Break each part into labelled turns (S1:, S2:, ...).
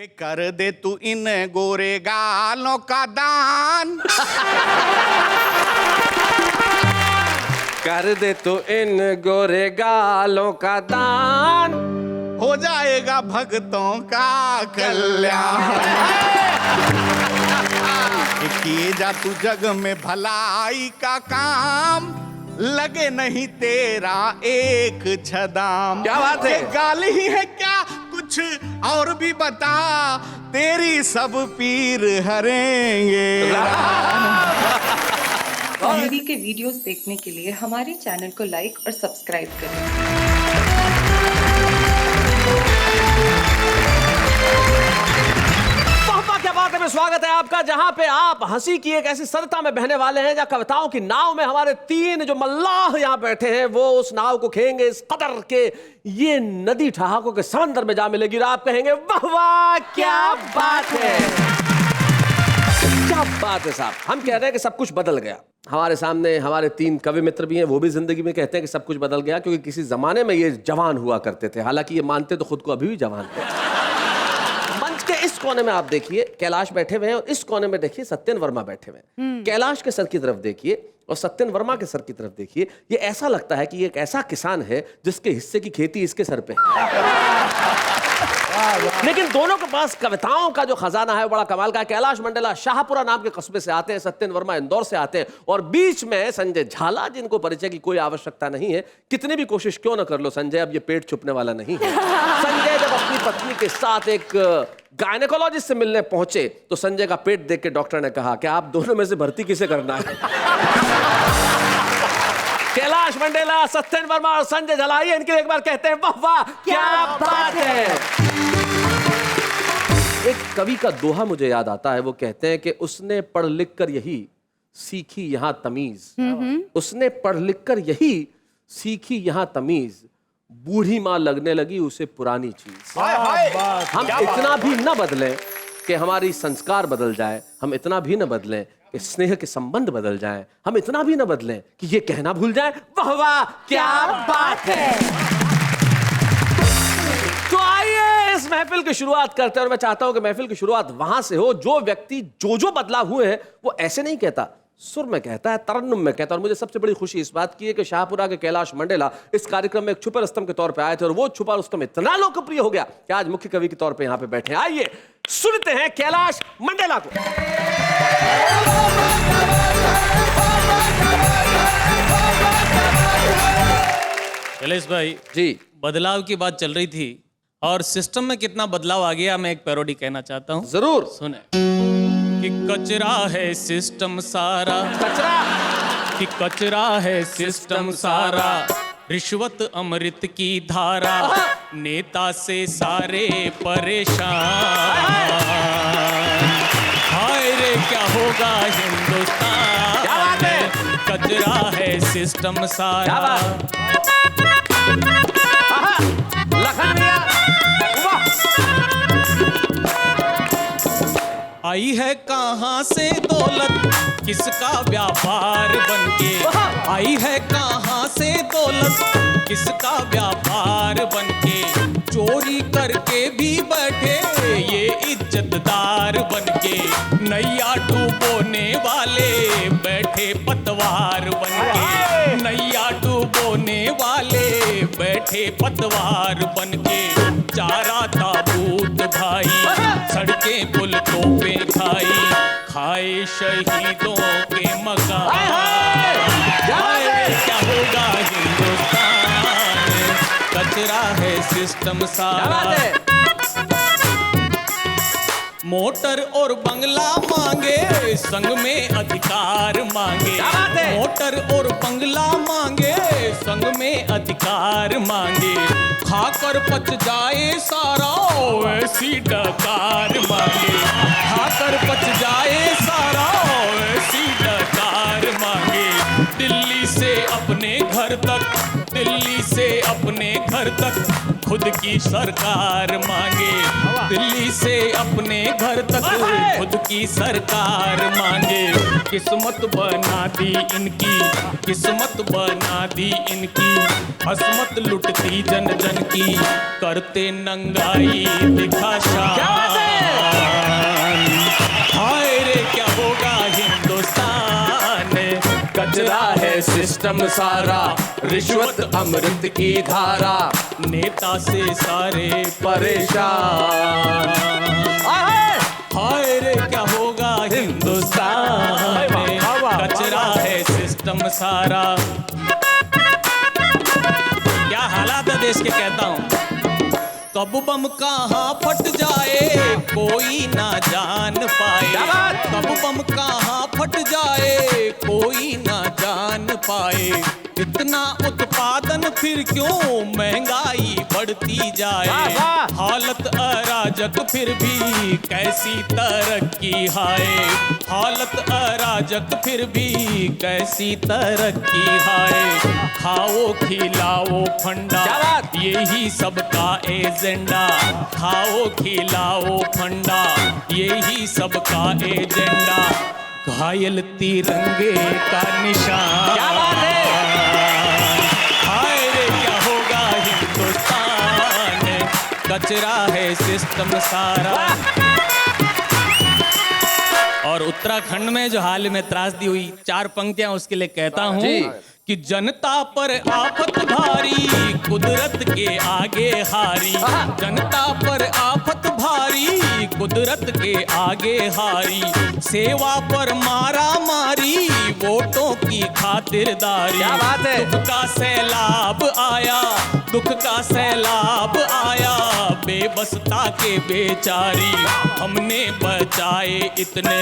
S1: कि कर दे तू इन गोरे गालों का दान।
S2: कर दे तू इन गोरे गालों का दान,
S1: हो जाएगा भक्तों का कल्याण। किए जा तू जग में भलाई का काम, लगे नहीं तेरा एक छदाम।
S2: क्या बात है?
S1: गाल ही है क्या कुछ और भी बता, तेरी सब पीर हरेंगे।
S3: कॉमेडी के वीडियोस देखने के लिए हमारे चैनल को लाइक और सब्सक्राइब करें।
S2: क्या बात है, स्वागत है आपका जहां पे आप हंसी की एक ऐसी सरता में बहने वाले हैं जहां कविताओं की नाव में हमारे तीन जो मल्लाह यहां बैठे हैं वो उस नाव को खेंगे इस कदर के ये नदी ठहाकों के समंदर में जा मिलेगी और आप कहेंगे वाह वाह क्या बात है, क्या बात है साहब। हम कह रहे हैं कि सब कुछ बदल गया। हमारे सामने हमारे तीन कवि मित्र भी हैं, वो भी जिंदगी में कहते हैं कि सब कुछ बदल गया क्योंकि किसी जमाने में ये जवान हुआ करते थे, हालांकि ये मानते तो खुद को अभी भी जवान थे। इस कोने में आप देखिए कैलाश बैठे हुए हैं और इस कोने में देखिए सत्यन वर्मा बैठे हुए हैं। कैलाश के सर की तरफ देखिए और सत्यन वर्मा के सर की तरफ देखिए, ये ऐसा लगता है कि ये एक ऐसा किसान है जिसके हिस्से की खेती इसके सर पे लेकिन दोनों के पास कविताओं का जो खजाना है वो बड़ा कमाल का है। कैलाश मंडेला शाहपुरा नाम के कस्बे से आते हैं, सत्यन वर्मा इंदौर से आते हैं और बीच में संजय झाला जिनको परिचय की कोई आवश्यकता नहीं है। कितनी भी कोशिश क्यों ना कर लो संजय, अब ये पेट छुपने वाला नहीं है। संजय जब अपनी पत्नी के साथ एक गायनेकोलॉजिस्ट से मिलने पहुंचे तो संजय का पेट देख के डॉक्टर ने कहा कि आप दोनों में से भर्ती किसे करना है। कैलाश मंडेला, सत्यन वर्मा और संजय झाला इनके एक बार कहते हैं वाह वाह क्या बात है। एक कवि का दोहा मुझे याद आता है, वो कहते हैं कि उसने पढ़ लिख कर यही सीखी यहां तमीज, उसने पढ़ लिख कर यही सीखी यहां तमीज, बूढ़ी मां लगने लगी उसे पुरानी चीज। हम इतना भी न बदलें कि हमारी संस्कार बदल जाए, हम इतना भी न बदलें कि स्नेह के संबंध बदल जाएं, हम इतना भी न बदलें कि ये कहना भूल जाएं वाह वाह क्या बात है। तो आइए इस महफिल की शुरुआत करते हैं और मैं चाहता हूं कि महफिल की शुरुआत वहां से हो जो व्यक्ति जो बदलाव हुए हैं वो ऐसे नहीं कहता, सुर में कहता है, तरन्नुम में कहता है। और मुझे सबसे बड़ी खुशी इस बात की है कि शाहपुरा के कैलाश मंडेला इस कार्यक्रम में एक छुपा रुस्तम के तौर पे आए थे और वो छुपा रुस्तम इतना लोकप्रिय हो गया कि आज मुख्य कवि के तौर पे यहां पे बैठे हैं। आइए सुनते हैं कैलाश मंडेला को।
S4: कैलाश भाई
S2: जी,
S4: बदलाव की बात चल रही थी और सिस्टम में कितना बदलाव आ गया, मैं एक पैरोडी कहना चाहता हूँ।
S2: जरूर
S4: सुने कि कचरा है सिस्टम सारा,
S2: कचरा
S4: कि कचरा है सिस्टम सारा, रिश्वत अमृत की धारा, नेता से सारे परेशान, हाय रे क्या होगा हिंदुस्तान,
S2: क्या बात है?
S4: कचरा है सिस्टम सारा।
S2: लखन भैया वाह।
S4: आई है कहां से दौलत किसका व्यापार बनके, आई है कहां से दौलत किसका व्यापार बनके, चोरी करके भी बैठे ये इज्जतदार बनके, नैया डूबोने वाले बैठे पतवार बनके, नैया डूबोने वाले बैठे पतवार बनके, चारा ताबूत भाई सड़कें पुल तोपे खाई, खाए शहीदों के मकान, क्या होगा हिंदुस्तान, कचरा है सिस्टम सारा। मोटर और बंगला मांगे संग में अधिकार मांगे, मोटर और बंगला मांगे संग में अधिकार मांगे, खाकर पच जाए सारा ऐसी डकार मांगे, खाकर पच जाए सारा ऐसी डकार मांगे, दिल्ली से अपने घर तक, दिल्ली से अपने घर तक खुद की सरकार मांगे, दिल्ली से अपने घर तक खुद की सरकार मांगे, किस्मत बना दी इनकी, किस्मत बना दी इनकी, असमत लुटती जन जन की, करते नंगाई दिखा शान।
S2: सिस्टम सारा, रिश्वत अमृत की धारा,
S4: नेता से सारे
S2: परेशान।
S4: हाय रे क्या होगा हिंदुस्तान में, कचरा है सिस्टम सारा। क्या हालात है देश के, कहता हूँ। कब बम कहाँ फट जाए कोई ना जान पाए, कब बम कहाँ फट जाए कोई ना जान पाए। इतना उत्पादन फिर क्यों महंगाई बढ़ती जाए, हालत अराजक फिर भी कैसी तरक्की हाय, हालत अराजक फिर भी कैसी तरक्की हाय। खाओ खिलाओ फंडा यही सबका एजेंडा, खाओ खिलाओ फंडा यही सबका एजेंडा। घायल तिरंगे का निशान, क्या बात है। हाय रे क्या होगा हिंदुस्तान, कचरा है सिस्टम सारा। और उत्तराखंड में जो हाल में त्रासदी हुई, 4 पंक्तियां उसके लिए कहता हूं कि जनता पर आफत भारी, कुदरत के आगे हारी। जनता पर आफत भारी, कुदरत के आगे हारी। सेवा पर मारा मारी, वोटों की खातिरदारी। क्या बात है। दुख का सैलाब आया, दुख का सैलाब आया, बेबसता के बेचारी। हमने बचाए इतने,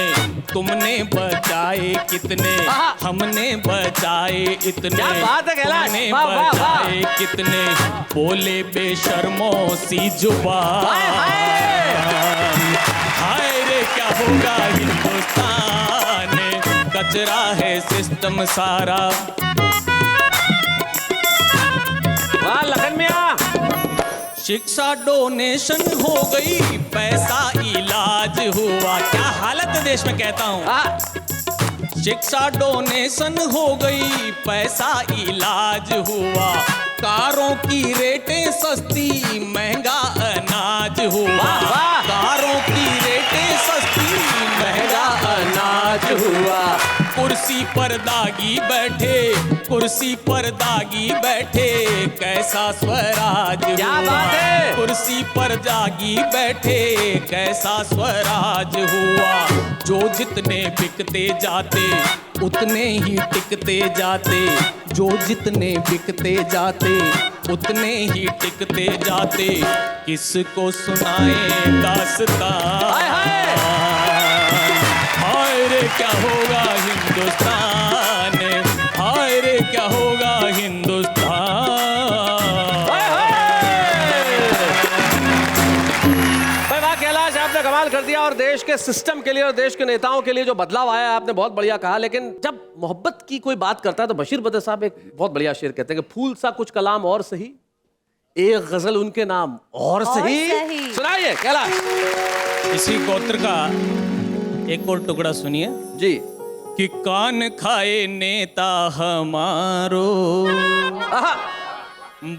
S4: तुमने बचाए कितने, हमने बचाए इतने, तुमने बचाए कितने। बोले बेशर्मों सी जुबान, हाय रे क्या होगा हिंदुस्तान, कचरा है सिस्टम सारा। वाह लखन मियां। शिक्षा डोनेशन हो गई, पैसा इलाज हुआ। क्या हालत है देश में, कहता हूँ। शिक्षा डोनेशन हो गई, पैसा इलाज हुआ। कारों की रेटें सस्ती, महंगा अनाज हुआ। कारों की रेटें सस्ती, महंगा अनाज हुआ। कुर्सी पर दागी बैठे, कुर्सी पर दागी बैठे, कैसा स्वराज हुआ। क्या बात है। कुर्सी पर जागी बैठे, कैसा स्वराज हुआ। जो जितने बिकते जाते उतने ही टिकते जाते, जो जितने बिकते जाते उतने ही टिकते जाते। किसको सुनाए दास्तान, हाय रे क्या होगा हिंदुस्तान, हाय रे क्या होगा हिंदुस्तान।
S2: भाई वाह कैलाश, आपने कमाल कर दिया। और देश के सिस्टम के लिए और देश के नेताओं के लिए जो बदलाव आया है, आपने बहुत बढ़िया कहा। लेकिन जब मोहब्बत की कोई बात करता है तो बशीर बद्र साहब एक बहुत बढ़िया शेर कहते हैं कि फूल सा कुछ कलाम और सही, एक गजल उनके नाम और सही। सुनाइए कैलाश।
S4: इसी गोत्र का एक और टुकड़ा सुनिए
S2: जी।
S4: कि कान खाए नेता हमारो,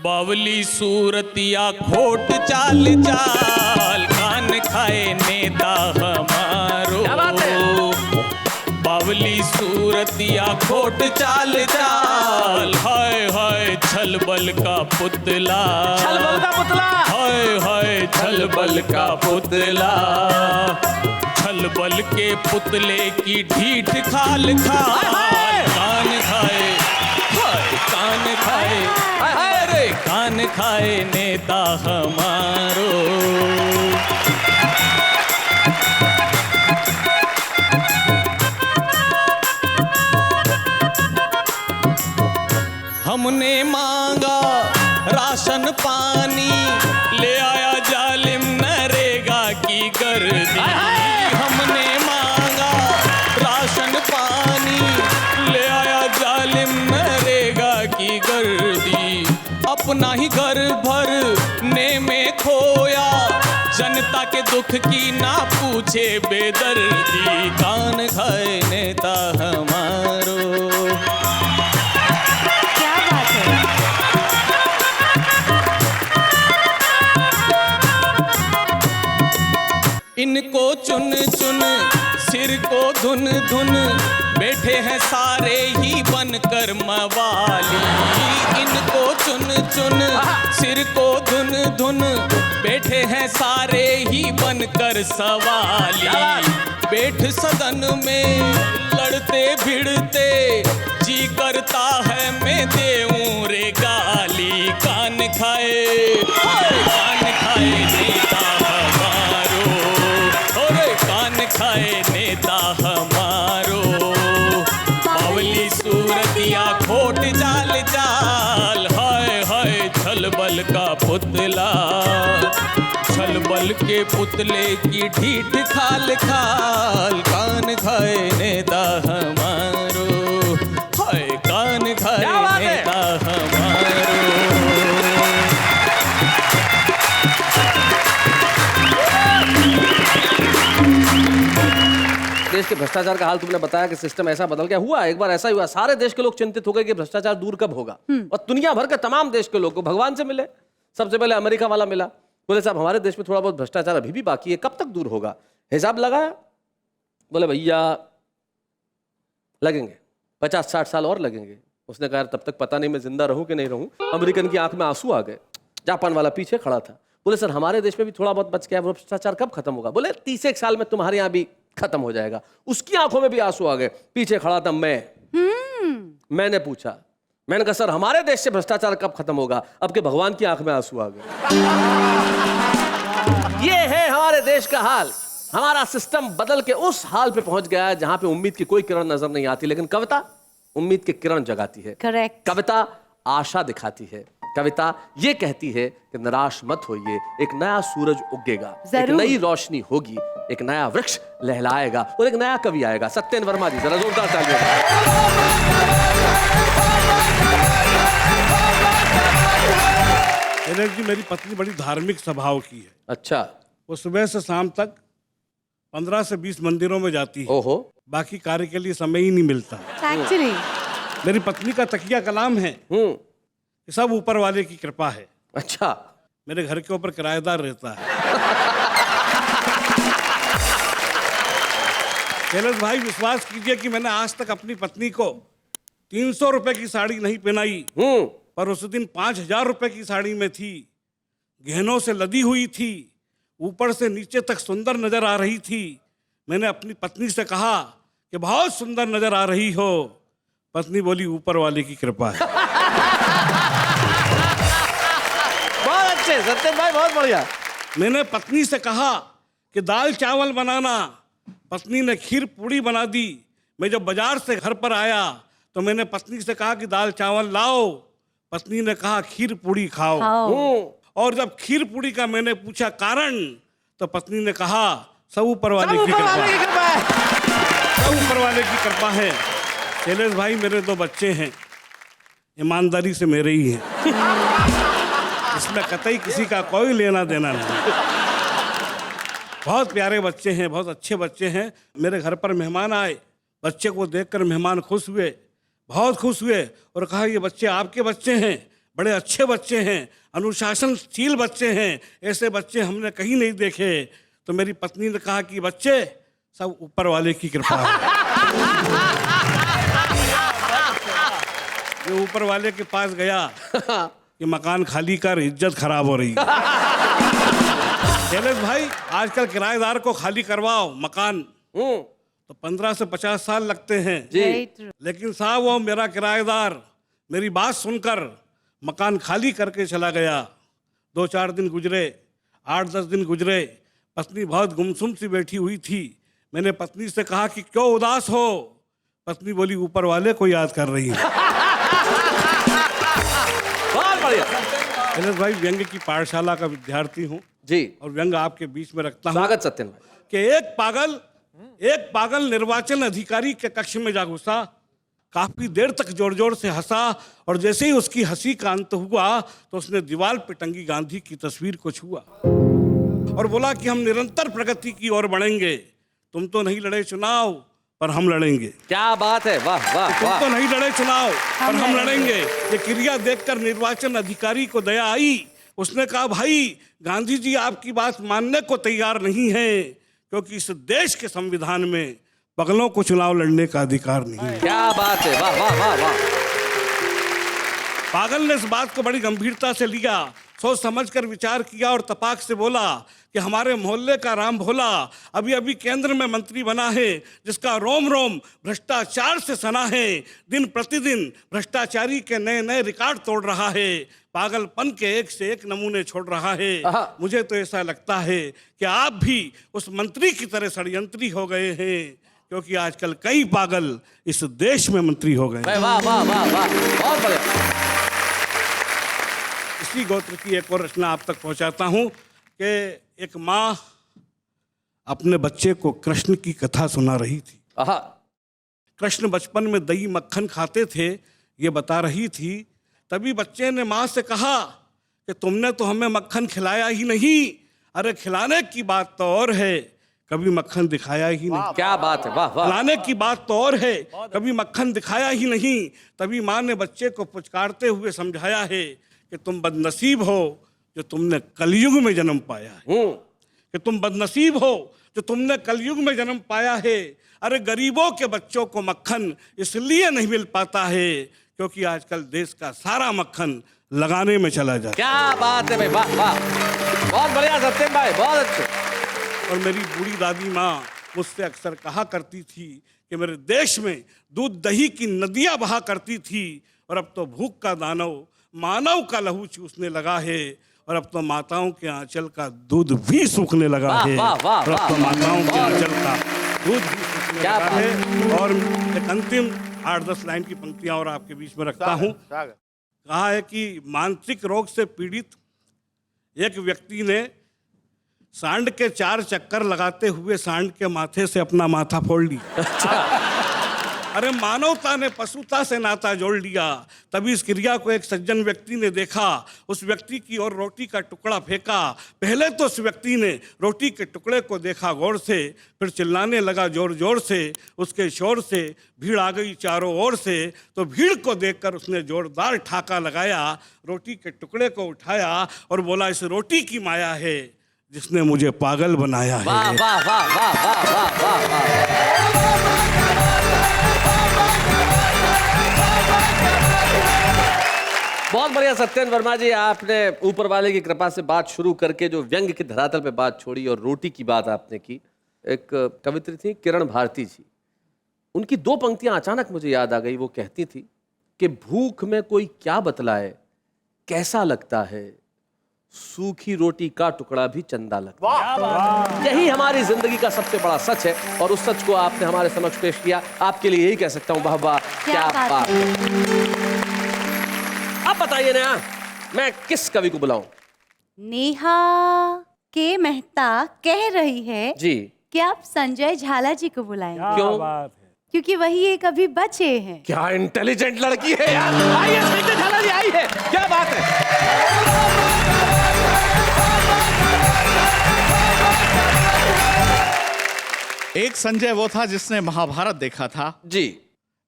S4: बावली सूरतिया खोट चाल चाल। कान खाए नेता हमारो, बावली सूरतिया खोट चाल चाल। हाय हाय छलबल का पुतला,
S2: छलबल का पुतला,
S4: हाय हाय छलबल का पुतला। छलबल के पुतले की ढीठ खाल खाए। कान खाए, हाय कान खाए, अरे कान खाए नेता हमारो। हमने मांगा राशन पानी, ले आया जालिम नरेगा की गर्दी। हमने मांगा राशन पानी, ले आया जालिम नरेगा की गर्दी। अपना ही घर भरने में खोया, जनता के दुख की ना पूछे बेदर्दी। कान खाए नेता हमारो। इनको चुन चुन सिर को धुन धुन बैठे हैं सारे ही बनकर मवाली, इनको चुन चुन सिर को धुन धुन, बैठे हैं सारे ही बनकर सवाली, बैठ सदन में लड़ते भिड़ते, जी करता है मैं देऊं रे गाली, कान खाए नेता हमारो, अरे कान खाए नेता हमारो, बावली सूरतिया खोट जाल जाल, हाय हाय छलबल का पुतला, छलबल के पुतले की ढीठ खाल खाल, कान खाए नेता हमारो, हाय कान खाए नेता हमारो।
S2: देश के भ्रष्टाचार का हाल तुमने बताया कि सिस्टम ऐसा बदल गया, हुआ एक बार ऐसा ही हुआ, सारे देश के लोग चिंतित हो गए कि भ्रष्टाचार दूर कब होगा, और दुनिया भर के तमाम देश के लोग को भगवान से मिले। सबसे पहले अमेरिका वाला मिला, बोले साहब हमारे देश में थोड़ा बहुत भ्रष्टाचार अभी भी बाकी है, कब तक दूर होगा? हिसाब लगाया, बोले भैया लगेंगे 50-60 साल और लगेंगे। उसने कहा तब तक पता नहीं मैं जिंदा रहूं कि नहीं रहूं। अमेरिकन की आंख में आंसू आ गए। जापान वाला पीछे खड़ा था, बोले सर हमारे देश में भी थोड़ा बहुत बच गया, भ्रष्टाचार कब खत्म होगा? बोले 30 साल में तुम्हारे यहाँ भी खत्म हो जाएगा। उसकी आंखों में भी आंसू आ गए। पीछे खड़ा था मैंने पूछा, मैंने कहा सर हमारे देश से भ्रष्टाचार कब खत्म होगा? अब के भगवान की आंख में आंसू आ गए। ये है हमारे देश का हाल। हमारा सिस्टम बदल के उस हाल पे पहुंच गया है जहां पे उम्मीद की कोई किरण नजर नहीं आती, लेकिन कविता उम्मीद की किरण जगाती है।
S5: करेक्ट।
S2: कविता आशा दिखाती है। कविता ये कहती है कि निराश मत होइए, एक नया सूरज उगेगा, एक नई रोशनी होगी, एक नया वृक्ष लहलाएगा और एक नया कवि आएगा। सत्येन वर्मा जी, जरा जोरदार तालियां।
S6: जी मेरी पत्नी बड़ी धार्मिक स्वभाव की है।
S2: अच्छा।
S6: वो सुबह से शाम तक 15 से 20 मंदिरों में जाती है।
S2: ओहो।
S6: बाकी कार्य के लिए समय ही नहीं मिलता।
S5: एक्चुअली
S6: मेरी पत्नी का तकिया कलाम है कि सब ऊपर वाले की कृपा है।
S2: अच्छा।
S6: मेरे घर के ऊपर किराएदार रहता है। कैलाश भाई विश्वास कीजिए कि मैंने आज तक अपनी पत्नी को 300 रुपए की साड़ी नहीं पहनाई, पर उस दिन 5000 रुपए की साड़ी में थी, गहनों से लदी हुई थी, ऊपर से नीचे तक सुंदर नजर आ रही थी। मैंने अपनी पत्नी से कहा कि बहुत सुंदर नजर आ रही हो। पत्नी बोली ऊपर वाले की कृपा है।
S2: बहुत अच्छे सत्येन भाई, बहुत बढ़िया।
S6: मैंने पत्नी से कहा कि दाल चावल बनाना, पत्नी ने खीर पूड़ी बना दी। मैं जब बाजार से घर पर आया तो मैंने पत्नी से कहा कि दाल चावल लाओ, पत्नी ने कहा खीर पूड़ी खाओ। और जब खीर पूड़ी का मैंने पूछा कारण, तो पत्नी ने कहा सब ऊपर वाले की कृपा है, सब ऊपर वाले की कृपा है। कैलाश भाई मेरे 2 बच्चे हैं, ईमानदारी से मेरे ही हैं, इसमें कतई किसी का कोई लेना देना नहीं। बहुत प्यारे बच्चे हैं, बहुत अच्छे बच्चे हैं। मेरे घर पर मेहमान आए, बच्चे को देखकर मेहमान खुश हुए, बहुत खुश हुए और कहा ये बच्चे आपके बच्चे हैं, बड़े अच्छे बच्चे हैं, अनुशासनशील बच्चे हैं, ऐसे बच्चे हमने कहीं नहीं देखे। तो मेरी पत्नी ने कहा कि बच्चे सब ऊपर वाले की कृपा है। ये ऊपर वाले के पास गया कि मकान खाली कर, इज्जत खराब हो रही है। कैलाश भाई आजकल किराएदार को खाली करवाओ मकान तो 15 से 50 साल लगते हैं
S2: जी।
S6: लेकिन साहब वो मेरा किराएदार मेरी बात सुनकर मकान खाली करके चला गया। 2-4 दिन गुजरे, 8-10 दिन गुजरे, पत्नी बहुत गुमसुम सी बैठी हुई थी। मैंने पत्नी से कहा कि क्यों उदास हो? पत्नी बोली ऊपर वाले को याद कर रही है।
S2: बहुत बढ़िया।
S6: कैलाश भाई व्यंग की पाठशाला का विद्यार्थी हूँ
S2: जी,
S6: और व्यंग आपके बीच में रखता हूँ।
S2: स्वागत सत्येन भाई।
S6: कि एक पागल निर्वाचन अधिकारी के कक्ष में जा घुसा, काफी देर तक जोर जोर से हंसा और जैसे ही उसकी हंसी का अंत हुआ तो उसने दीवार पर टंगी गांधी की तस्वीर को छुआ और बोला कि हम निरंतर प्रगति की ओर बढ़ेंगे। तुम तो नहीं लड़े चुनाव, पर हम लड़ेंगे।
S2: क्या बात है, वाह वाह
S6: तुम
S2: वाह।
S6: तो नहीं लड़े चुनाव, पर हम लड़ेंगे। ये क्रिया देखकर निर्वाचन अधिकारी को दया आई। उसने कहा भाई गांधी जी आपकी बात मानने को तैयार नहीं है, क्योंकि इस देश के संविधान में पगलों को चुनाव लड़ने का अधिकार नहीं है।
S2: क्या बात है, वाह वाह वाह वाह।
S6: पागल ने इस बात को बड़ी गंभीरता से लिया, सोच समझकर विचार किया और तपाक से बोला कि हमारे मोहल्ले का राम भोला अभी अभी केंद्र में मंत्री बना है, जिसका रोम रोम भ्रष्टाचार से सना है, दिन प्रतिदिन भ्रष्टाचारी के नए नए रिकॉर्ड तोड़ रहा है, पागलपन के एक से एक नमूने छोड़ रहा है। मुझे तो ऐसा लगता है कि आप भी उस मंत्री की तरह षड्यंत्री हो गए हैं, क्योंकि आजकल कई पागल इस देश में मंत्री हो गए।
S2: वाह वाह वाह वाह, बहुत बढ़िया।
S6: इसी गोत्र की एक और रचना आप तक पहुंचाता हूं कि एक माँ अपने बच्चे को कृष्ण की कथा सुना रही थी। कृष्ण बचपन में दही मक्खन खाते थे, ये बता रही थी। तभी बच्चे ने माँ से कहा कि तुमने तो हमें मक्खन खिलाया ही नहीं। अरे खिलाने की बात तो और है, कभी मक्खन दिखाया ही नहीं।
S2: क्या बात है, वाह वाह।
S6: खिलाने की बात तो और है, कभी मक्खन दिखाया ही नहीं। तभी माँ ने बच्चे को पुचकारते हुए समझाया है कि तुम बदनसीब हो जो तुमने कलयुग में जन्म पाया है, कि तुम बदनसीब हो जो तुमने कलयुग में जन्म पाया है। अरे गरीबों के बच्चों को मक्खन इसलिए नहीं मिल पाता है क्योंकि आजकल देश का सारा मक्खन लगाने में चला जाता है।
S2: क्या बात है भाई, वाह वाह, बहुत बढ़िया सत्यम भाई, बहुत अच्छे।
S6: और मेरी बूढ़ी दादी माँ मुझसे अक्सर कहा करती थी कि मेरे देश में दूध दही की नदियाँ बहा करती थी, और अब तो भूख का दानव मानव का लहू चूसने लगा है, और अब तो माताओं के आंचल का दूध भी सूखने लगा है। और अब तो माताओं के आंचल का दूध भी सूखने लगा है। और एक अंतिम 8-10 लाइन की पंक्तियां और आपके बीच में रखता हूं। कहा है कि मानसिक रोग से पीड़ित एक व्यक्ति ने सांड के 4 चक्कर लगाते हुए सांड के माथे से अपना माथा फोड़ लिया। अरे मानवता ने पशुता से नाता जोड़ लिया। तभी इस क्रिया को एक सज्जन व्यक्ति ने देखा, उस व्यक्ति की ओर रोटी का टुकड़ा फेंका। पहले तो उस व्यक्ति ने रोटी के टुकड़े को देखा गौर से, फिर चिल्लाने लगा जोर जोर से। उसके शोर से भीड़ आ गई चारों ओर से, तो भीड़ को देखकर उसने जोरदार ठाका लगाया, रोटी के टुकड़े को उठाया और बोला, इस रोटी की माया है जिसने मुझे पागल बनाया है।
S2: वाह वाह वाह वाह वाह वाह वाह वाह। बहुत बढ़िया सत्येंद्र वर्मा जी, आपने ऊपर वाले की कृपा से बात शुरू करके जो व्यंग की धरातल पे बात छोड़ी और रोटी की बात आपने की। एक कवित्री थी किरण भारती जी, उनकी 2 पंक्तियां अचानक मुझे याद आ गई। वो कहती थी कि भूख में कोई क्या बतलाए, कैसा लगता है, सूखी रोटी का टुकड़ा भी चंदा लगता है। यही हमारी जिंदगी का सबसे बड़ा सच है, और उस सच को आपने हमारे समक्ष पेश किया। आपके लिए यही कह सकता हूँ, वाह वाह, क्या बात है। अब बताइए नेहा, मैं किस कवि को बुलाऊं?
S5: नेहा के मेहता कह रही है
S2: जी
S5: कि आप संजय झाला जी को बुलाएं।
S2: क्यों?
S5: क्योंकि वही एक अभी बचे हैं।
S2: क्या इंटेलिजेंट लड़की है यार। आइए संजय झाला जी, आई है, क्या बात है।
S1: एक संजय वो था जिसने महाभारत देखा था
S2: जी,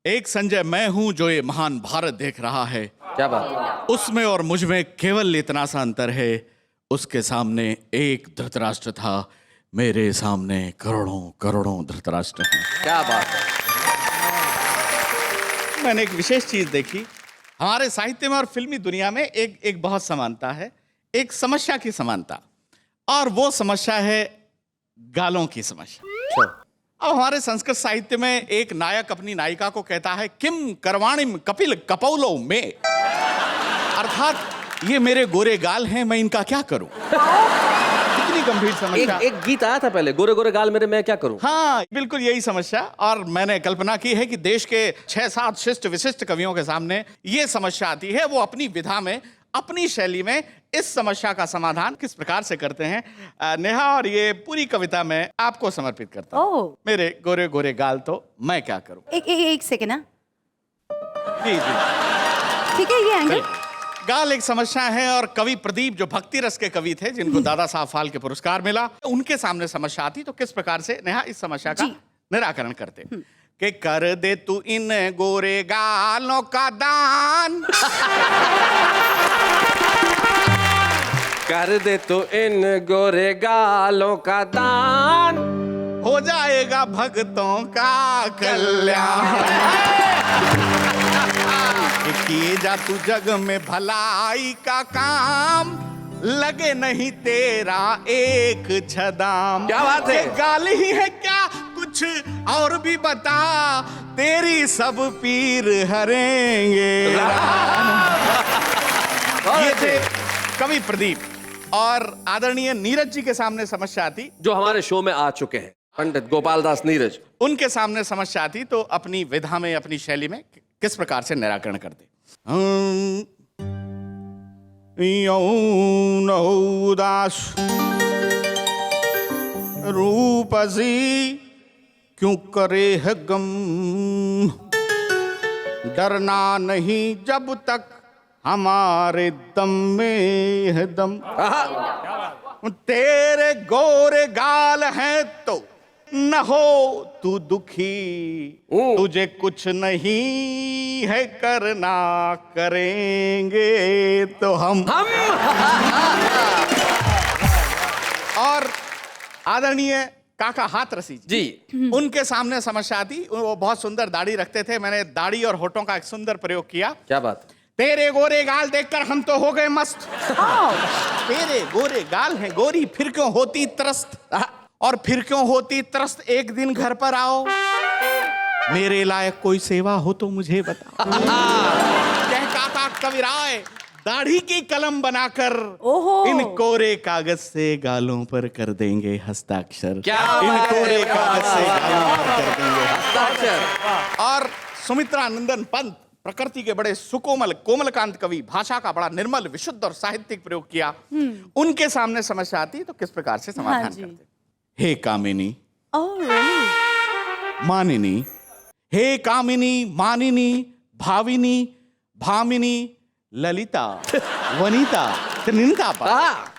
S1: एक संजय मैं हूं जो ये महान भारत देख रहा है।
S2: क्या बात है।
S1: उसमें और मुझ में केवल इतना सा अंतर है, उसके सामने एक धृतराष्ट्र था, मेरे सामने करोड़ों करोड़ों धृतराष्ट्र हैं।
S2: क्या बात है।
S1: मैंने एक विशेष चीज देखी, हमारे साहित्य में और फिल्मी दुनिया में एक बहुत समानता है, एक समस्या की समानता, और वो समस्या है गालों की समस्या। अब हमारे संस्कृत साहित्य में एक नायक अपनी नायिका को कहता है, किम करवाणिम कपिल कपौलो में, अर्थात ये मेरे गोरे गाल हैं, मैं इनका क्या करूं। कितनी गंभीर समस्या।
S2: एक गीत आया था पहले, गोरे गोरे गाल मेरे, मैं क्या करूं।
S1: हाँ, बिल्कुल यही समस्या। और मैंने कल्पना की है कि देश के 6-7 शिष्ट विशिष्ट कवियों के सामने ये समस्या आती है, वो अपनी विधा में, अपनी शैली में इस समस्या का समाधान किस प्रकार से करते हैं। नेहा, और ये पूरी कविता मैं आपको समर्पित करता हूँ। मेरे गोरे गोरे गाल तो मैं क्या करूं।
S5: एक सेकेंड ना।
S1: जी जी,
S5: ठीक है, ये आएंगे।
S1: गाल एक समस्या है, और कवि प्रदीप जो भक्ति रस के कवि थे, जिनको दादा साहब फाल्के पुरस्कार मिला, उनके सामने समस्या आती तो किस प्रकार से नेहा इस समस्या का निराकरण करते कि कर दे तू इन गोरे गालों का दान,
S2: कर दे तो इन गोरे गालों का दान,
S1: हो जाए करेगा भक्तों का कल्याण। किए जा तू जग में भलाई का काम, लगे नहीं तेरा एक छदाम।
S2: क्या बात है?
S1: ये गाल ही है क्या, कुछ और भी बता, तेरी सब पीर हरेंगे। ये थे कवि प्रदीप और आदरणीय नीरज जी के सामने समस्या आती,
S2: जो हमारे शो में आ चुके हैं, पंडित गोपाल दास नीरज।
S1: उनके सामने समस्या आती तो अपनी विधा में, अपनी शैली में किस प्रकार से निराकरण करते। यौन उदास रूपसी क्यों करे है गम, डरना नहीं जब तक हमारे दम में है दम। तेरे गोरे गाल हैं तो न हो तू दुखी, तुझे कुछ नहीं है करना, करेंगे तो हम। और आदरणीय काका हाथरसी
S2: जी,
S1: उनके सामने समस्या आती। वो बहुत सुंदर दाढ़ी रखते थे, मैंने दाढ़ी और होठों का एक सुंदर प्रयोग किया।
S2: क्या बात।
S1: तेरे गोरे गाल देखकर हम तो हो गए मस्त। तेरे गोरे गाल हैं गोरी, फिर क्यों होती त्रस्त, और फिर क्यों होती त्रस्त, एक दिन घर पर आओ, मेरे लायक कोई सेवा हो तो मुझे बताओ। कह काका कविराय दाढ़ी की कलम बनाकर इन कोरे कागज से गालों पर कर देंगे हस्ताक्षर।
S2: क्या
S1: इन
S2: बात है?
S1: कोरे कागज से गालों पर कर देंगे
S2: हस्ताक्षर।
S1: और सुमित्रा नंदन पंत प्रकृति के बड़े सुकोमल कोमलकांत कवि, भाषा का बड़ा निर्मल विशुद्ध और साहित्यिक प्रयोग किया। उनके सामने समस्या आती तो किस प्रकार से समाधान करते। हे कामिनी, मानिनी, हे कामिनी, मानिनी, भाविनी, भामिनी, ललिता, वनिता, त्रिनिता।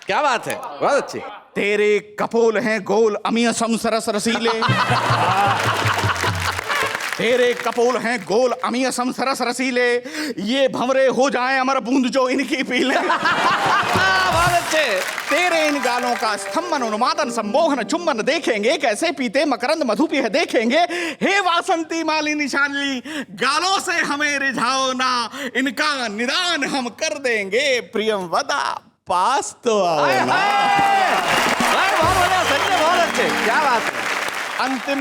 S2: क्या बात है, बहुत अच्छी।
S1: तेरे कपोल हैं गोल अमीयसम सरस रसीले। तेरे कपोल हैं गोल अमीयसम सरस रसीले, ये भंवरे हो जाएं अमर बूंद जो इनकी पीले।
S2: बहुत अच्छे।
S1: तेरे इन गालों का स्तंभन उन्मादन सम्मोहन चुंबन देखेंगे, कैसे पीते मकरंद मधु पिह देखेंगे। हे वासंती मालिनी शालिनी, गालों से हमें रिझाओ ना, इनका निदान हम कर देंगे। प्रियम वदा पास तो आओ ना।
S2: बहुत बढ़िया, सच में बहुत अच्छे। क्या बात है।
S1: अंतिम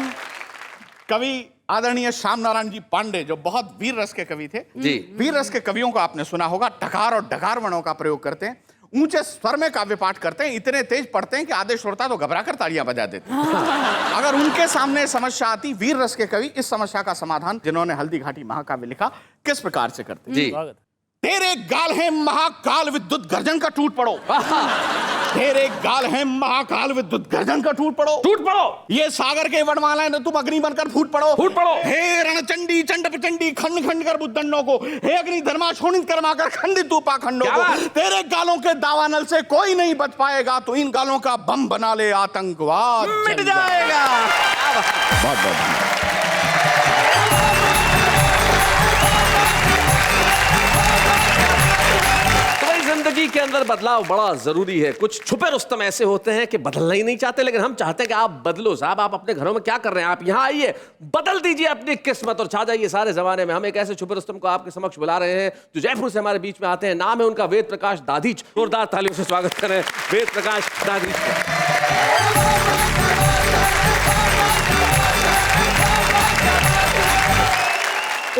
S1: कवि आदरणीय श्याम नारायण जी पांडे, जो बहुत वीर रस के कवि थे।
S2: जी।
S1: वीर रस के कवियों को आपने सुना होगा, टकार और डकार वर्णों का प्रयोग करते हैं, ऊंचे स्वर में काव्य पाठ करते हैं, इतने तेज पढ़ते हैं कि आधे श्रोता तो घबराकर तालियां बजा देते हैं। अगर उनके सामने समस्या आती, वीर रस के कवि इस समस्या का समाधान, जिन्होंने हल्दी घाटी महाकाव्य लिखा, किस प्रकार से करते हैं।
S2: जी।
S1: तेरे गाल है महाकाल विद्युत गर्जन का टूट पड़ो। तेरे गाल है महाकाल विद्युत गर्जन का टूट पड़ो।
S2: टूट पड़ो।
S1: ये सागर के वनमाला है, तुम अग्नि बनकर फूट पड़ो।
S2: फूट पड़ो।
S1: हे रणचंडी चंड प्रचंडी, खंड खंड कर बुद्धंडों को, हे अग्नि धर्मा शोणित कर्माकर खंडित तू पाखंडों को। तेरे गालों के दावानल से कोई नहीं बच पाएगा, तो इन गालों का बम बना ले, आतंकवाद
S2: मिट जाएगा।
S1: बहुत बहुत
S2: जिंदगी के अंदर बदलाव बड़ा जरूरी है। कुछ छुपे रुस्तम ऐसे होते हैं कि बदलना ही नहीं चाहते, लेकिन हम चाहते हैं कि आप बदलो। साहब, आप अपने घरों में क्या कर रहे हैं? आप यहाँ आइए, बदल दीजिए अपनी किस्मत और छा जाइए सारे जमाने में। हम एक ऐसे छुपे रुस्तम को आपके समक्ष बुला रहे हैं जो जयपुर से हमारे बीच में आते हैं। नाम है उनका वेद प्रकाश दाधीच। जोरदार तालियों से स्वागत करें वेद प्रकाश दाधीच का।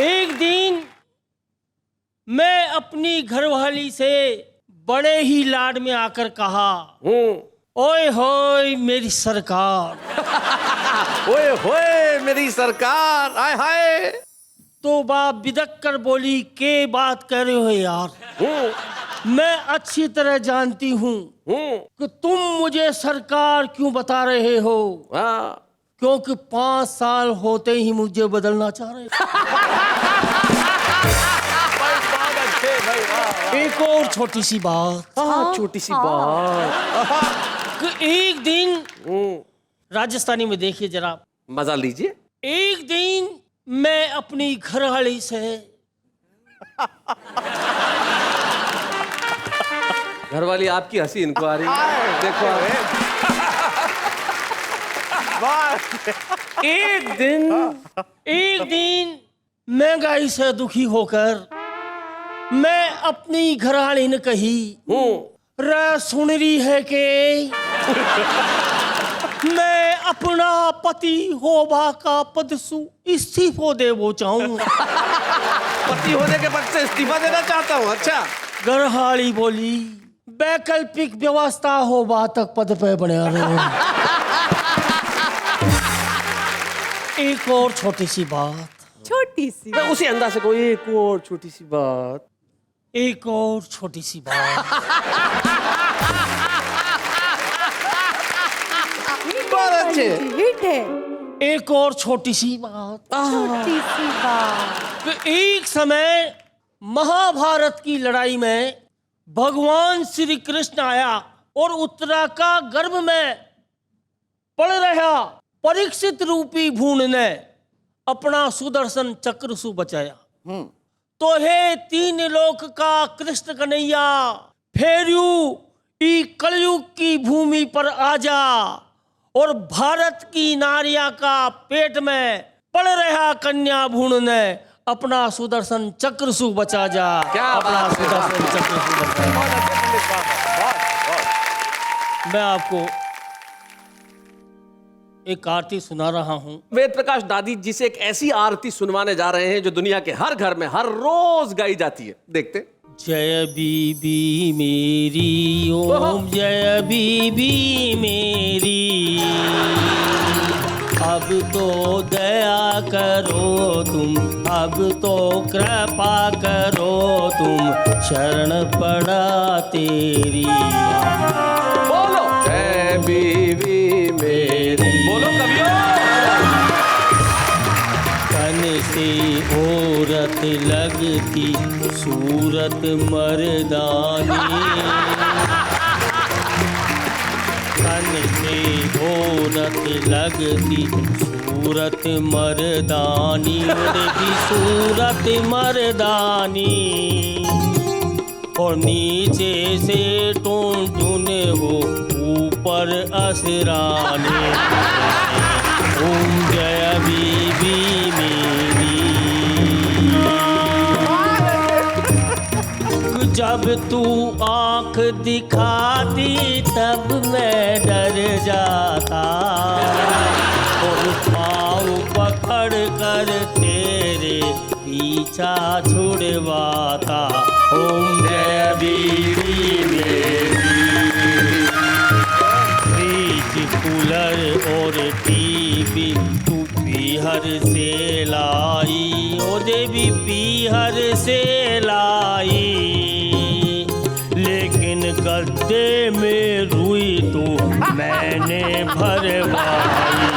S7: एक दिन मैं अपनी घरवाली से बड़े ही लाड में आकर कहा, ओए होए मेरी सरकार।
S2: ओए होए मेरी सरकार, आय हाय।
S7: तो बाप बिदक कर बोली, के बात कर रहे हो यार? मैं अच्छी तरह जानती हूँ कि तुम मुझे सरकार क्यों बता रहे हो। क्योंकि 5 साल होते ही मुझे बदलना चाह रहे एक और छोटी सी बात।
S2: छोटी सी बात।
S7: कि एक दिन राजस्थानी में देखिए जरा,
S2: मजा लीजिए।
S7: एक दिन मैं अपनी घरवाली से
S2: घरवाली आपकी हंसी इनको आ रही है। देखो बात।
S7: एक दिन महंगाई से दुखी होकर मैं अपनी घरवाली ने कही, रे सुन रही है कि मैं अपना पति होबा का पद सु इस्तीफो देवो चाहूं।
S2: पति होने के पद से इस्तीफा देना चाहता हूँ। अच्छा।
S7: घरवाली बोली, वैकल्पिक व्यवस्था होबा तक पद पे बने रहो। एक और छोटी सी बात,
S5: छोटी सी।
S2: उसी अंदाज से कोई एक और छोटी सी बात।
S7: एक और छोटी सी बात।
S2: बहुत अच्छे।
S5: हिट है।
S7: एक और छोटी सी बात।
S5: छोटी सी बात।
S7: तो एक समय महाभारत की लड़ाई में भगवान श्री कृष्ण आया और उत्तरा का गर्भ में पड़ रहा परीक्षित रूपी भूण ने अपना सुदर्शन चक्र सु बचाया। तो हे तीन लोक का कृष्ण कन्हैया, फेरयू ई कलयुग की भूमि पर आजा और भारत की नारिया का पेट में पड़ रहा कन्या भूण ने अपना सुदर्शन चक्र सु बचा जा।
S2: क्या
S7: अपना
S2: बात है।
S7: सुदर्शन चक्र सु बचा जा। मैं आपको एक आरती सुना रहा हूं।
S2: वेद प्रकाश दादी जी से एक ऐसी आरती सुनवाने जा रहे हैं जो दुनिया के हर घर में हर रोज गाई जाती है। देखते।
S7: जय बीबी मेरी, ओम जय बीबी मेरी, अब तो दया करो तुम, अब तो कृपा करो तुम, शरण पड़ा तेरी।
S2: बोलो जय बीवी मेरी। बोलो कवियो।
S7: कन से औरत लगती सूरत मर्दानी, कन से औरत लगती सूरत मर्दानी, की सूरत मर्दानी, और नीचे से टून हो ऊपर असराने। ओम जय बीबी मेरी। जब तू आंख दिखाती तब मैं डर जाता, और पाँव पकड़ कर तेरे पीछा छुड़वाता। ओम जय बीबी मेरी। फ्रिज, कूलर और टीवी तू पीहर से लाई, ओ देवी पीहर से लाई, लेकिन गद्दे में रुई तो मैंने भरवाई।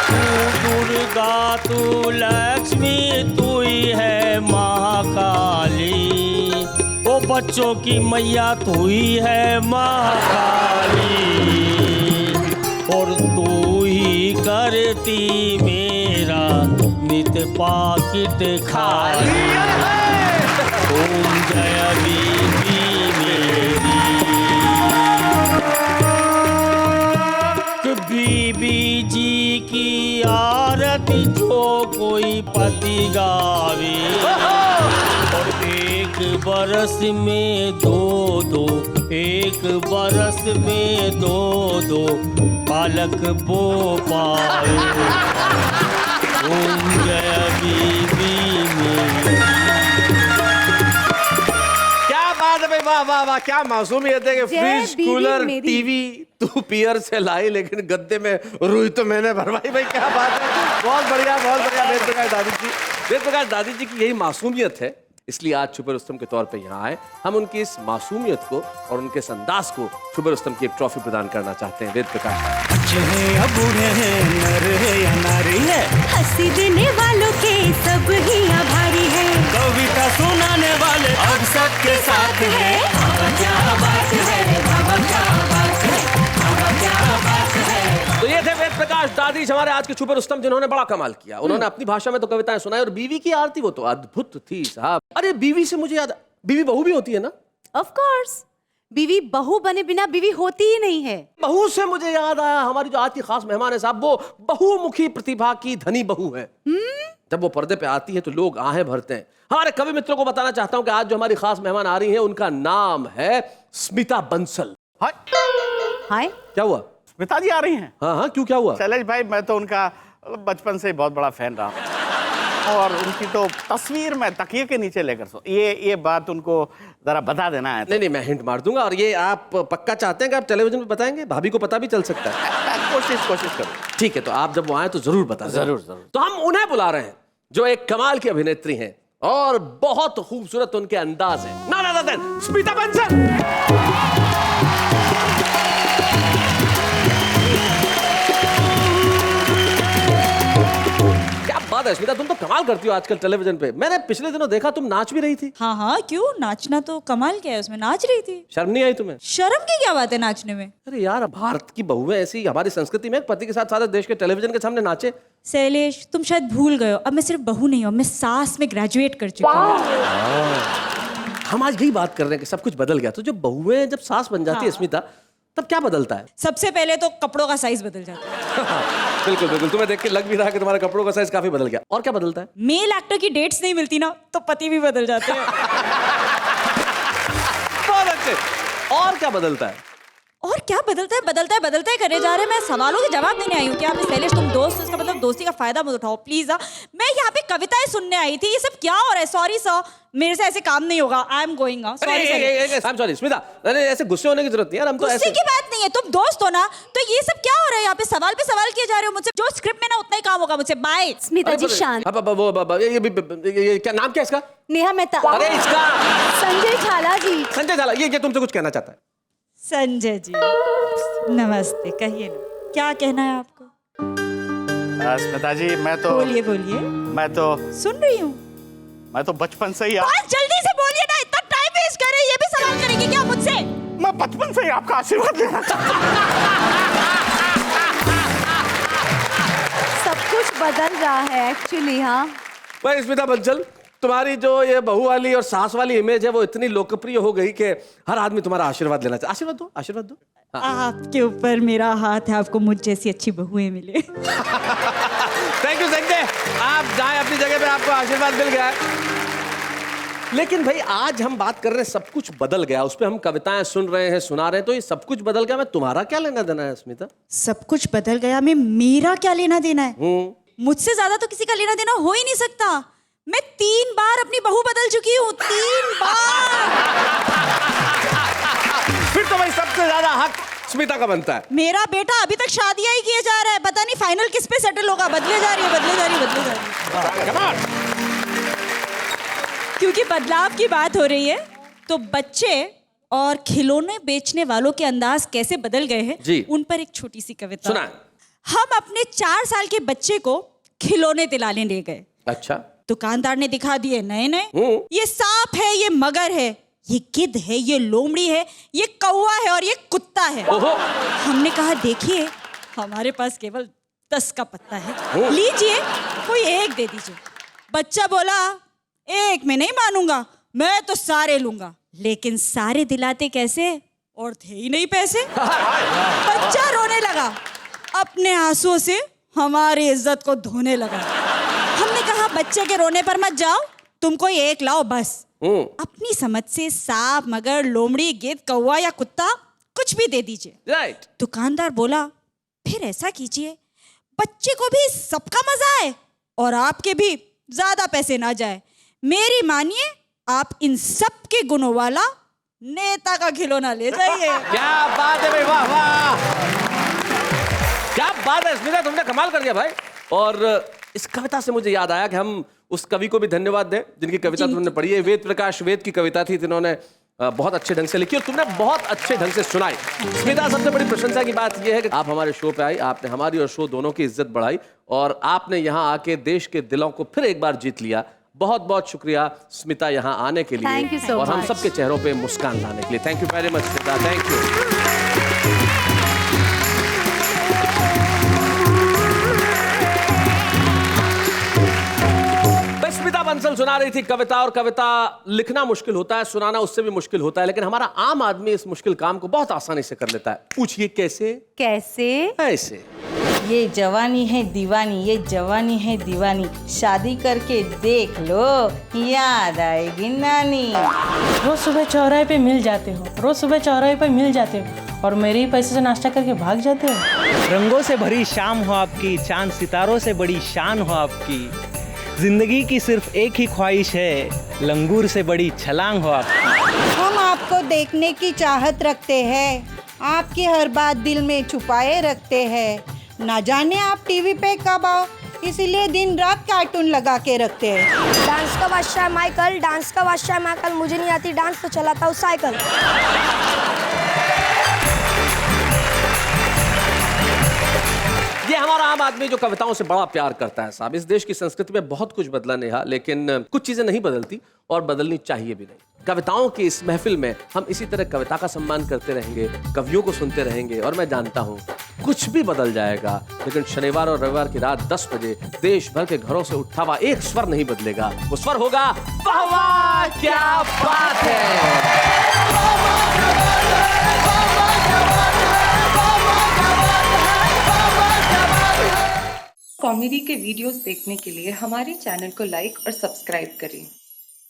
S7: तू दुर्गा, तू लक्ष्मी, तू ही है महाकाली, ओ बच्चों की मैया तू ही है महाकाली, और तू ही करती मेरा नित पाकिट खाली। ओम जय बीबी मेरी। बीबी जी की आरती जो कोई पति गावे, और एक बरस में दो, एक बरस में दो बालक बो पाए। ओम जय बीबी मेरी।
S2: क्या बात है भाई, वाह वाह वाह, क्या मासूमियत है कि
S5: जय
S2: फ्रिज,
S5: बीवी
S2: कूलर,
S5: मेरी।
S2: टीवी तू पियर से लाई, लेकिन गद्दे में रुई तो मैंने भरवाई। भाई क्या बात है, बहुत बढ़िया बहुत बढ़िया। वेद प्रकाश दादी जी, वेद प्रकाश दादी जी की यही मासूमियत है, इसलिए आज छुपे रुस्तम के तौर पे यहाँ आए। हम उनकी इस मासूमियत को और उनके इस अंदाज को छुपे रुस्तम की एक ट्रॉफी प्रदान करना चाहते हैं। वेद प्रकाश।
S8: बूढ़े या बूढ़े हैं, नर है या नारी है,
S5: हंसी देने वालों के सब ही आभारी है,
S8: कविता सुनाने वाले अब सबके साथ है। क्या बात है, बाबा क्या बात है, बाबा क्या बात है।
S2: तो ये थे वेद प्रकाश दादी हमारे आज के छुपे रुस्तम, जिन्होंने बड़ा कमाल किया। उन्होंने अपनी भाषा में तो कविताएं सुनाई, और बीवी की आरती वो तो अद्भुत थी साहब। अरे बीवी से मुझे याद, बीवी बहू भी होती है ना?
S5: Of course.
S9: बीवी बहू बने बिना बीवी होती ही नहीं है।
S2: बहू से मुझे याद आया, हमारी जो आज की खास मेहमान है साहब, वो बहुमुखी प्रतिभा की धनी बहू है। जब वो पर्दे पे आती है तो लोग आहें भरते हैं। हमारे कवि मित्रों को बताना चाहता हूं कि आज जो हमारी खास मेहमान आ रही हैं उनका नाम है स्मिता बंसल।
S1: हाय,
S9: हाय,
S2: क्या हुआ?
S1: स्मिता जी आ रही हैं?
S2: हाँ हाँ, क्यों, क्या हुआ?
S1: शैलेश भाई, मैं तो उनका बचपन से ही बहुत बड़ा फैन रहा हूं। और उनकी तो तस्वीर मैं तकिए के नीचे लेकर सो, ये बात उनको जरा बता देना है।
S2: नहीं नहीं, मैं हिंट मार दूंगा। और ये आप पक्का चाहते हैं कि आप टेलीविजन पे बताएंगे? भाभी को पता भी चल सकता है।
S1: कोशिश करो।
S2: ठीक है, तो आप जब वो आए तो जरूर बता दें।
S1: जरूर।
S2: तो हम उन्हें बुला रहे हैं जो एक कमाल की अभिनेत्री हैं और बहुत खूबसूरत उनके अंदाज है। ना स्मिता बंसल। क्या बात है स्मिता, तुम तो कमाल करती हो आजकल टेलीविजन पे। मैंने पिछले दिनों देखा तुम नाच भी रही थी।
S10: हाँ हाँ, क्यों, नाचना तो कमाल क्या है, उसमें नाच रही थी।
S2: शर्म नहीं आई तुम्हें?
S10: शर्म की क्या बात है नाचने में?
S2: अरे यार, भारत की बहुएं ऐसी, हमारी संस्कृति में पति के साथ सारे देश के टेलीविजन के सामने नाचे।
S10: शैलेश, तुम शायद भूल गए हो, अब मैं सिर्फ बहू नहीं हूँ, मैं सास में ग्रेजुएट कर चुकी हूँ।
S2: हम आज यही बात कर रहे हैं कि सब कुछ बदल गया। तो जब बहुएं जब सास बन जाती है स्मिता, तब क्या बदलता है?
S10: सबसे पहले तो कपड़ों का साइज बदल जाता है।
S2: बिल्कुल बिल्कुल, तुम्हें देख के लग भी रहा है कि तुम्हारे कपड़ों का साइज काफी बदल गया। और क्या बदलता है?
S10: मेल एक्टर की डेट्स नहीं मिलती ना, तो पति भी बदल जाते हैं।
S2: बहुत अच्छे। और क्या बदलता है?
S10: और क्या बदलता है करे जा रहे हैं। मैं सवालों के जवाब देने आई हूँ। क्या शैलेश, तुम दोस्त हो, इसका मतलब दोस्ती का फायदा मत उठाओ प्लीज। मैं यहाँ पे कविताएं सुनने आई थी। ये सब क्या हो रहा है? सॉरी सर, मेरे से ऐसे काम नहीं होगा। I am going.
S2: Sorry Smita, अरे ऐसे गुस्से होने की जरूरत नहीं यार, हम तो
S10: गुस्से की बात नहीं है, तुम दोस्त हो ना। तो ये सब क्या हो रहा है यहाँ पे? सवाल पे सवाल किए जा रहे हो मुझसे। जो स्क्रिप्ट में ना उतना ही काम होगा मुझसे। बाय।
S9: स्मिता जी शांत।
S2: ये क्या नाम क्या इसका?
S9: नेहा मेहता।
S2: अरे इसका
S9: संजय झाला जी।
S2: संजय झाला, ये तुमसे कुछ कहना चाहता है।
S10: संजय जी नमस्ते, कहिए ना, क्या कहना है आपको?
S1: स्मिता जी, मैं तो
S10: सुन रही हूँ।
S1: मैं तो बचपन से ही
S10: बस जल्दी से बोलिए ना, इतना टाइम वेस्ट कर रहे हैं। ये भी सवाल करेंगे क्या मुझसे?
S1: मैं बचपन से ही आपका आशीर्वाद लेना चाहता
S9: सब कुछ बदल रहा है एक्चुअली। हाँ
S2: भाई स्मिता बंसल, तुम्हारी जो ये बहू वाली और सास वाली इमेज है वो इतनी लोकप्रिय हो गई कि हर आदमी तुम्हारा आशीर्वाद लेना चाहे। आशीर्वाद दो।
S10: आपके ऊपर मेरा हाथ है, आपको मुझ जैसी अच्छी बहुएं मिले।
S2: थैंक यू संजय, आप जाए अपनी जगह पे, आपको आशीर्वाद मिल गया है। लेकिन भाई आज हम बात कर रहे हैं सब कुछ बदल गया, उस पर हम कविताएं सुन रहे हैं, सुना रहे हैं, तो ये सब कुछ बदल गया, मैं तुम्हारा क्या लेना देना है स्मिता?
S10: सब कुछ बदल गया, मैं मेरा क्या लेना देना है? मुझसे ज्यादा तो किसी का लेना देना हो ही नहीं सकता। मैं 3 बार अपनी बहू बदल चुकी हूँ, 3 बार।
S2: फिर तो भाई सबसे ज्यादा हक स्मिता का बनता है।
S10: मेरा बेटा अभी तक शादियां ही किए जा रहा है, पता नहीं फाइनल किस पे सेटल होगा। बदले जा रही है। क्योंकि बदलाव की बात हो रही है, तो बच्चे और खिलौने बेचने वालों के अंदाज कैसे बदल गए हैं, उन पर एक छोटी सी कविता
S2: सुना।
S10: हम अपने 4 साल के बच्चे को खिलौने दिलाने ले गए।
S2: अच्छा।
S10: दुकानदार ने दिखा दिए नए, ये सांप है, ये मगर है, ये गिद्ध है, ये लोमड़ी है, ये कौवा है और ये कुत्ता है। हमने कहा देखिए, हमारे पास केवल 10 का पत्ता है, लीजिए कोई एक दे दीजिए। बच्चा बोला एक में नहीं मानूंगा, मैं तो सारे लूंगा। लेकिन सारे दिलाते कैसे, और थे ही नहीं पैसे। बच्चा रोने लगा, अपने आंसुओं से हमारी इज्जत को धोने लगा। हमने कहा बच्चे के रोने पर मत जाओ, तुम कोई एक लाओ बस। अपनी समझ से सांप, मगर, लोमड़ी, गिद्ध, कौवा या कुत्ता कुछ भी दे दीजिए।
S2: राइट।
S10: दुकानदार बोला फिर ऐसा कीजिए, बच्चे को भी सबका मजा आए और आपके भी ज्यादा पैसे ना जाए। मेरी मानिए, आप इन सब के गुणों वाला नेता का खिलौना ले जाइए।
S2: क्या बात है भाई, वाह वाह, क्या बात है स्मिता, तुमने कमाल कर दिया भाई। और इस कविता से मुझे याद आया कि हम उस कवि को भी धन्यवाद दें जिनकी कविता तुमने पढ़ी है। वेद प्रकाश वेद की कविता थी, जिन्होंने बहुत अच्छे ढंग से लिखी और तुमने बहुत अच्छे ढंग से सुनाई। स्मिता, सबसे बड़ी प्रशंसा की बात यह है कि आप हमारे शो पे आई, आपने हमारी और शो दोनों की इज्जत बढ़ाई और आपने यहाँ आके देश के दिलों को फिर एक बार जीत लिया। बहुत बहुत शुक्रिया स्मिता यहाँ आने के लिए और हम सबके चेहरों पे मुस्कान लाने के लिए। Thank you very much Smita, thank you. Smita Bansal Kajal सुना रही थी कविता, और कविता लिखना मुश्किल होता है, सुनाना उससे भी मुश्किल होता है, लेकिन हमारा आम आदमी इस मुश्किल काम को बहुत आसानी से कर लेता है। पूछिए कैसे?
S9: कैसे?
S2: ऐसे।
S10: ये जवानी है दीवानी, ये जवानी है दीवानी, शादी करके देख लो, याद आएगी नानी।
S11: रोज सुबह चौराहे पे मिल जाते हो, रोज सुबह चौराहे पे मिल जाते हो, और मेरे ही पैसे से नाश्ता करके भाग जाते हो।
S12: रंगों से भरी शाम हो आपकी, चांद सितारों से बड़ी शान हो आपकी, जिंदगी की सिर्फ एक ही ख्वाहिश है, लंगूर से बड़ी छलांग हो आपकी।
S10: हम आपको देखने की चाहत रखते हैं, आपकी हर बात दिल में छुपाए रखते हैं, ना जाने आप टीवी पे कब आओ, इसीलिए दिन रात कार्टून लगा के रखते हैं।
S5: डांस का बादशाह माइकल, डांस का बादशाह माइकल, मुझे नहीं आती डांस तो चलाता हूँ साइकिल।
S2: ये हमारा आम आदमी जो कविताओं से बड़ा प्यार करता है साहब। इस देश की संस्कृति में बहुत कुछ बदला नेहा, लेकिन कुछ चीजें नहीं बदलती और बदलनी चाहिए भी नहीं। कविताओं की इस महफिल में हम इसी तरह कविता का सम्मान करते रहेंगे, कवियों को सुनते रहेंगे, और मैं जानता हूँ कुछ भी बदल जाएगा, लेकिन शनिवार और रविवार की रात 10 बजे देश भर के घरों से उठा हुआ एक स्वर नहीं बदलेगा। वो स्वर होगा वाह वाह क्या बात है।
S3: कॉमेडी के वीडियोस देखने के लिए हमारे चैनल को लाइक और सब्सक्राइब करें।